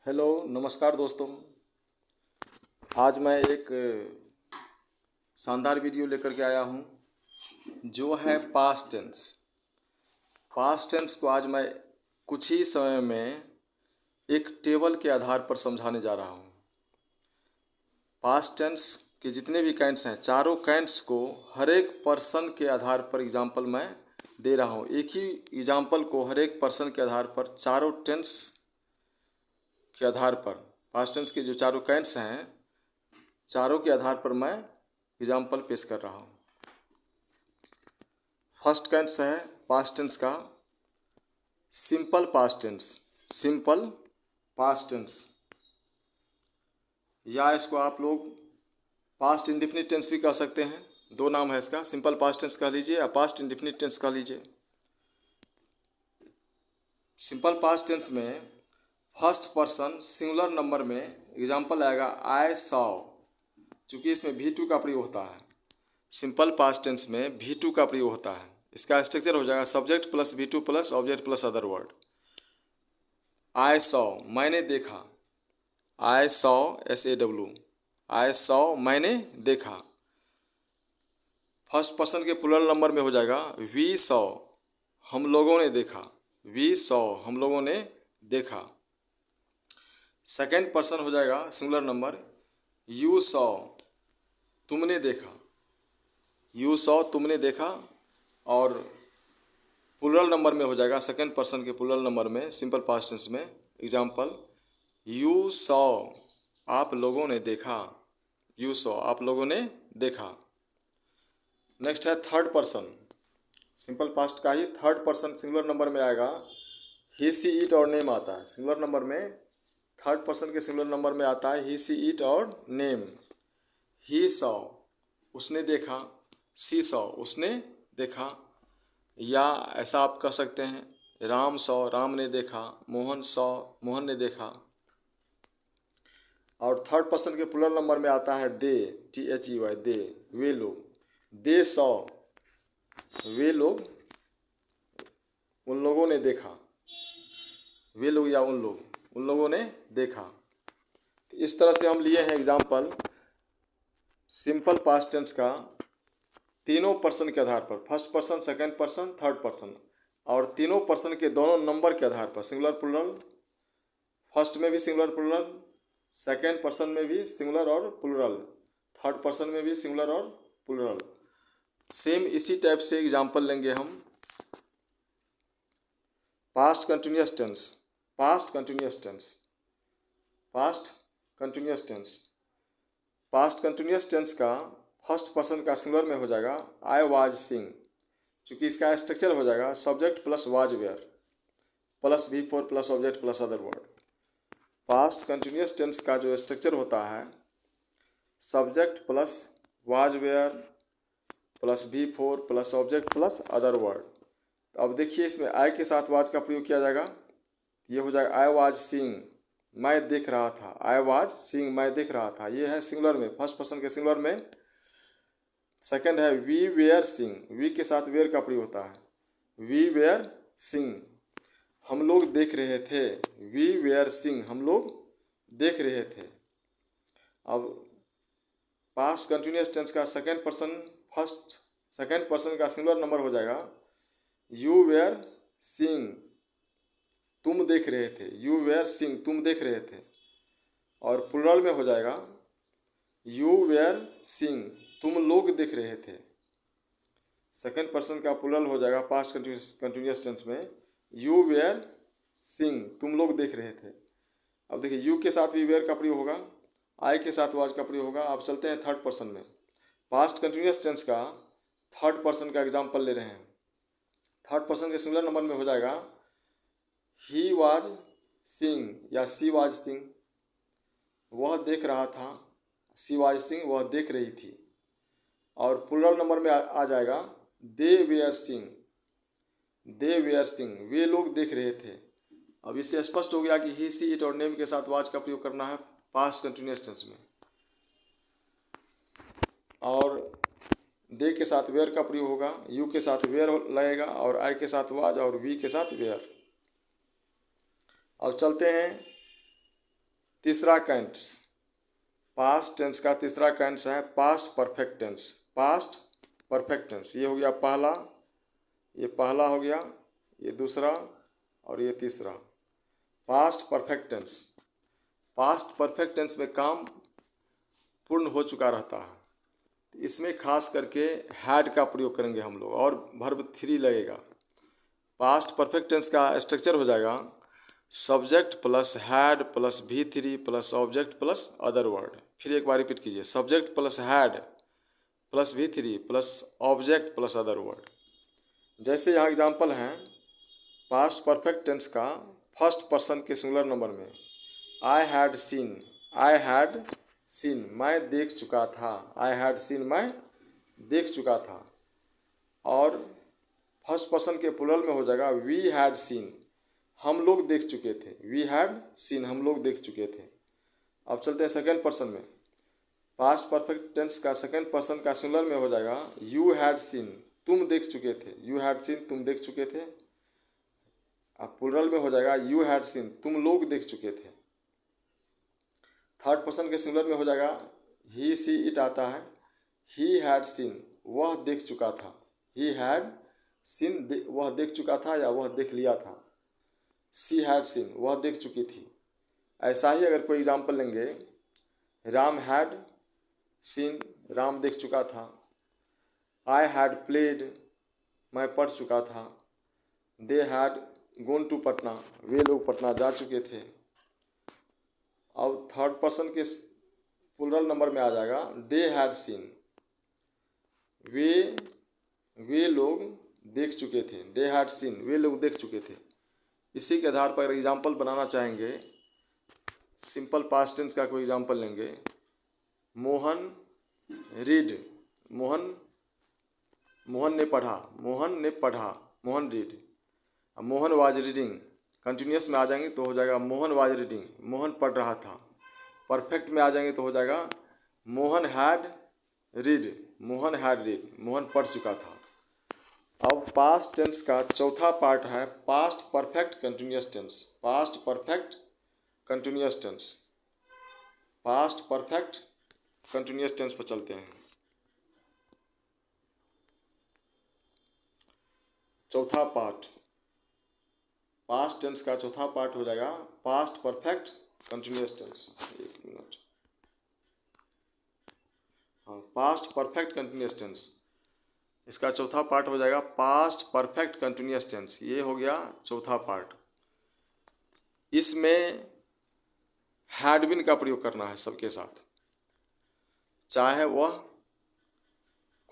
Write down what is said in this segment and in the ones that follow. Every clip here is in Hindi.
हेलो नमस्कार दोस्तों। आज मैं एक शानदार वीडियो लेकर के आया हूँ जो है पास्ट टेंस। पास्ट टेंस को आज मैं कुछ ही समय में एक टेबल के आधार पर समझाने जा रहा हूँ। पास्ट टेंस के जितने भी काइंड्स हैं, चारों काइंड्स को हर एक पर्सन के आधार पर एग्जाम्पल मैं दे रहा हूँ। एक ही एग्जाम्पल को हर एक पर्सन के आधार पर, चारों टेंस के आधार पर, पास्ट टेंस के जो चारों काइंड्स हैं चारों के आधार पर मैं एग्जाम्पल पेश कर रहा हूँ। फर्स्ट टेंस है पास्ट टेंस का simple past tense. Simple past tense, या इसको आप लोग पास्ट इंडेफिनिट टेंस भी कह सकते हैं। दो नाम है इसका, सिंपल पास्ट टेंस कह लीजिए या पास्ट इंडेफिनिट टेंस कह लीजिए। सिंपल पास्ट टेंस में फर्स्ट पर्सन सिंगुलर नंबर में एग्जाम्पल आएगा आई सॉ। चूँकि इसमें V2 का प्रयोग होता है, सिंपल पास्ट टेंस में V2 का प्रयोग होता है। इसका स्ट्रक्चर हो जाएगा subject plus V2 plus object plus other word. I saw मैंने देखा, I saw SAW, I saw मैंने देखा। फर्स्ट पर्सन के प्लूरल नंबर में हो जाएगा वी सॉ, हम लोगों ने देखा, वी सॉ हम लोगों ने देखा। सेकेंड पर्सन हो जाएगा सिंगुलर नंबर यू सॉ, तुमने देखा, यू सॉ तुमने देखा। और प्लूरल नंबर में हो जाएगा सेकंड पर्सन के प्लूरल नंबर में सिंपल पास्ट टेंस में एग्जाम्पल यू सॉ आप लोगों ने देखा, यू सॉ आप लोगों ने देखा। नेक्स्ट है थर्ड पर्सन, सिंपल पास्ट का ही थर्ड पर्सन सिंगुलर नंबर में आएगा ही सी इट और नेम आता है। सिंगुलर नंबर में थर्ड पर्सन के सिंगुलर नंबर में आता है ही सी इट और नेम। ही सॉ उसने देखा, सी सॉ उसने देखा। या ऐसा आप कह सकते हैं राम सॉ राम ने देखा, मोहन सॉ मोहन ने देखा। और थर्ड पर्सन के प्लूरल नंबर में आता है दे, THEY दे, वे लोग, दे सॉ वे लोग, उन लोगों ने देखा, वे लोग या उन लोग, उन लोगों ने देखा। इस तरह से हम लिए हैं एग्जाम्पल सिंपल पास्ट टेंस का तीनों पर्सन के आधार पर, first person second person third person, और तीनों पर्सन के दोनों नंबर के आधार पर, सिंगुलर प्लूरल, फर्स्ट में भी सिंगुलर प्लूरल, सेकंड पर्सन में भी सिंगुलर और प्लूरल, थर्ड पर्सन में भी सिंगुलर और प्लूरल। सेम इसी टाइप से एग्जाम्पल लेंगे हम past continuous tense. Past continuous tense, past continuous tense, past continuous tense का फर्स्ट पर्सन का सिंगुलर में हो जाएगा आई वाज सिंग। चूँकि इसका स्ट्रक्चर हो जाएगा subject plus was were plus V4 plus object plus other word. Past continuous tense का जो स्ट्रक्चर होता है subject plus was were plus V4 plus object plus other word. अब देखिए इसमें आई के साथ वाज का प्रयोग किया जाएगा, ये हो जाएगा आई वाज सीइंग, मैं देख रहा था, आई वाज सीइंग मैं देख रहा था। ये है सिंगुलर में, फर्स्ट पर्सन के सिंगुलर में। सेकंड है वी वेयर सीइंग, वी के साथ वेयर का प्रयोग होता है, वी वेयर सीइंग हम लोग देख रहे थे, वी वेयर सीइंग हम लोग देख रहे थे। अब पास्ट कंटिन्यूअस टेंस का second person, first second person का सिंगुलर नंबर हो जाएगा यू वेयर सीइंग, तुम देख रहे थे, यू वेयर सीइंग तुम देख रहे थे। और प्लूरल में हो जाएगा यू वेयर सीइंग तुम लोग देख रहे थे। सेकंड पर्सन का प्लूरल हो जाएगा पास्ट कंटिन्यूअस टेंस में यू वेयर सीइंग तुम लोग देख रहे थे। अब देखिए यू के साथ भी वेयर का प्रयोग होगा, आई के साथ वाज का प्रयोग होगा। अब चलते हैं थर्ड पर्सन में। पास्ट कंटिन्यूअस टेंस का थर्ड पर्सन का एग्जाम्पल ले रहे हैं। थर्ड पर्सन के सिंगुलर नंबर में हो जाएगा ही वाज सीइंग या सी वाज सीइंग, वह देख रहा था, सी वाज सीइंग वह देख रही थी। और प्लूरल नंबर में आ जाएगा they were seeing, they were seeing वे लोग देख रहे थे। अब इससे स्पष्ट हो गया कि ही सी इट और नेम के साथ वाज का प्रयोग करना है पास्ट कंटिन्यूअस टेंस में। और दे के साथ वेयर का प्रयोग होगा, यू के साथ वेयर लगेगा और आई के साथ वाज और वी के साथ वेयर। अब चलते हैं तीसरा कैंस, पास्ट टेंस का तीसरा कैंस है past perfect tense. Past perfect tense, ये हो गया पहला, ये पहला हो गया, ये दूसरा और ये तीसरा। Past perfect tense, past perfect tense में काम पूर्ण हो चुका रहता है, तो इसमें खास करके हैड का प्रयोग करेंगे हम लोग और वर्ब थ्री लगेगा। पास्ट परफेक्ट टेंस का स्ट्रक्चर हो जाएगा सब्जेक्ट प्लस हैड प्लस भी three plus object plus other word. फिर एक बार रिपीट कीजिए, सब्जेक्ट प्लस हैड प्लस भी three plus object plus other word. जैसे यहाँ एग्जांपल हैं पास्ट परफेक्ट टेंस का फर्स्ट पर्सन के सिंगुलर नंबर में, I had seen, I had seen मैं देख चुका था, आई हैड सीन मैं देख चुका था। और फर्स्ट पर्सन के प्लूरल में हो जाएगा वी हैड सीन, हम लोग देख चुके थे, वी हैड सीन हम लोग देख चुके थे। अब चलते हैं सेकेंड पर्सन में, पास्ट परफेक्ट टेंस का सेकेंड पर्सन का सिंगुलर में हो जाएगा यू हैड सीन, तुम देख चुके थे, यू हैड सीन तुम देख चुके थे। अब प्लूरल में हो जाएगा यू हैड सीन तुम लोग देख चुके थे। थर्ड पर्सन के सिंगुलर में हो जाएगा ही सी इट आता है, ही हैड सीन वह देख चुका था, ही हैड सीन वह देख चुका था या वह देख लिया था। सी हैड सीन वह देख चुकी थी। ऐसा ही अगर कोई एग्जाम्पल लेंगे, राम हैड सीन राम देख चुका था, आई हैड प्लेड मैं पढ़ चुका था, they had gone to Patna वे लोग पटना जा चुके थे। अब थर्ड पर्सन के प्लूरल नंबर में आ जाएगा दे हैड सीन वे लोग देख चुके थे, दे हैड सीन वे लोग देख चुके थे। इसी के आधार पर एग्जाम्पल बनाना चाहेंगे, सिंपल पास्ट टेंस का कोई एग्जाम्पल लेंगे, मोहन रीड मोहन ने पढ़ा, मोहन रीड। अब मोहन वाज रीडिंग कंटिन्यूस में आ जाएंगे तो हो जाएगा मोहन वाज रीडिंग मोहन पढ़ रहा था। परफेक्ट में आ जाएंगे तो हो जाएगा मोहन हैड रीड मोहन पढ़ चुका था। अब पास्ट टेंस का चौथा पार्ट है past perfect continuous tense. Past perfect continuous tense, past perfect continuous tense पर चलते हैं। चौथा पार्ट, पास्ट टेंस का चौथा पार्ट हो जाएगा पास्ट परफेक्ट कंटिन्यूअस टेंस। एक मिनट, हाँ, पास्ट परफेक्ट कंटिन्यूअस टेंस, इसका चौथा पार्ट हो जाएगा पास्ट परफेक्ट कंटिन्यूअस टेंस। ये हो गया चौथा पार्ट। इसमें हैड बीन का प्रयोग करना है सबके साथ, चाहे वह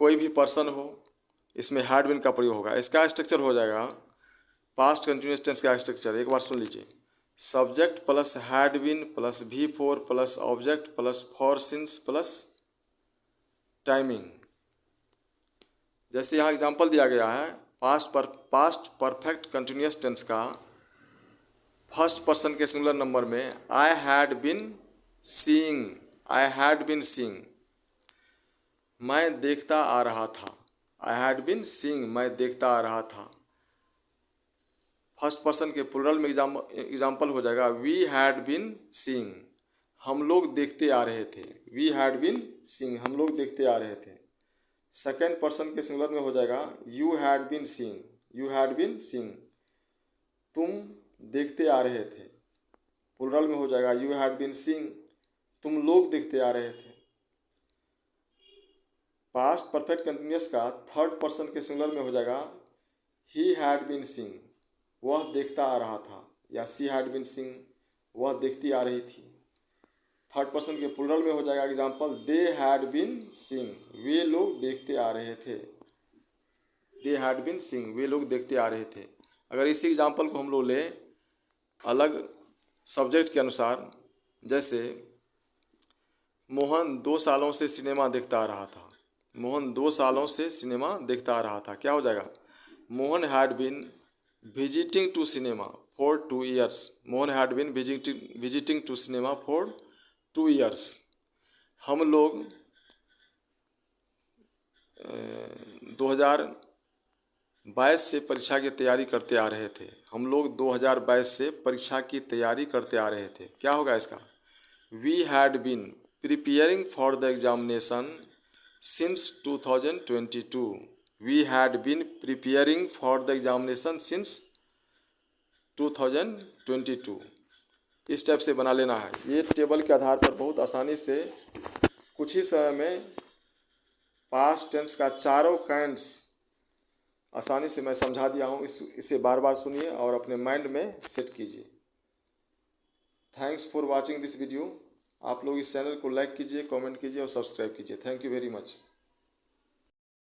कोई भी पर्सन हो, इसमें हैड बीन का प्रयोग होगा। इसका स्ट्रक्चर हो जाएगा पास्ट कंटिन्यूअस टेंस का स्ट्रक्चर, एक बार सुन लीजिए, subject plus had been plus V four plus object plus for since plus timing. जैसे यहाँ एग्जांपल दिया गया है पास्ट परफेक्ट कंटिन्यूअस टेंस का फर्स्ट पर्सन के सिंगुलर नंबर में आई हैड बीन सीइंग मैं देखता आ रहा था, आई हैड बीन सीइंग मैं देखता आ रहा था। फर्स्ट पर्सन के प्लूरल में एग्जांपल हो जाएगा वी हैड बीन सीइंग हम लोग देखते आ रहे थे, वी हैड बीन सीइंग हम लोग देखते आ रहे थे। सेकेंड पर्सन के सिंगुलर में हो जाएगा यू हैड बीन सीइंग तुम देखते आ रहे थे। प्लूरल में हो जाएगा यू हैड बीन सीइंग तुम लोग देखते आ रहे थे। पास्ट परफेक्ट कंटिन्यूअस का थर्ड पर्सन के सिंगुलर में हो जाएगा ही हैड बीन सीइंग वह देखता आ रहा था, या सी हैड बीन सीइंग वह देखती आ रही थी। थर्ड पर्सन के प्लूरल में हो जाएगा example they had been seeing वे लोग देखते आ रहे थे, दे हैड बीन सीइंग वे लोग देखते आ रहे थे। अगर इसी एग्जांपल को हम लोग ले अलग सब्जेक्ट के अनुसार, जैसे मोहन 2 सालों से सिनेमा देखता आ रहा था, मोहन 2 सालों से सिनेमा देखता आ रहा था, क्या हो जाएगा Mohan had been visiting to cinema for 2 years Mohan had been visiting to cinema for 2 years। हम लोग 2022 से परीक्षा की तैयारी करते आ रहे थे, हम लोग 2022 से परीक्षा की तैयारी करते आ रहे थे, क्या होगा इसका we had been preparing for the examination since 2022। We had been preparing for the examination since 2022। इस टाइप से बना लेना है। ये टेबल के आधार पर बहुत आसानी से कुछ ही समय में पास्ट टेंस का चारों काइंड्स आसानी से मैं समझा दिया हूँ। इसे बार बार सुनिए और अपने माइंड में सेट कीजिए। Thanks for watching this video. आप लोग इस चैनल को लाइक कीजिए, कमेंट कीजिए और सब्सक्राइब कीजिए। Thank you very much.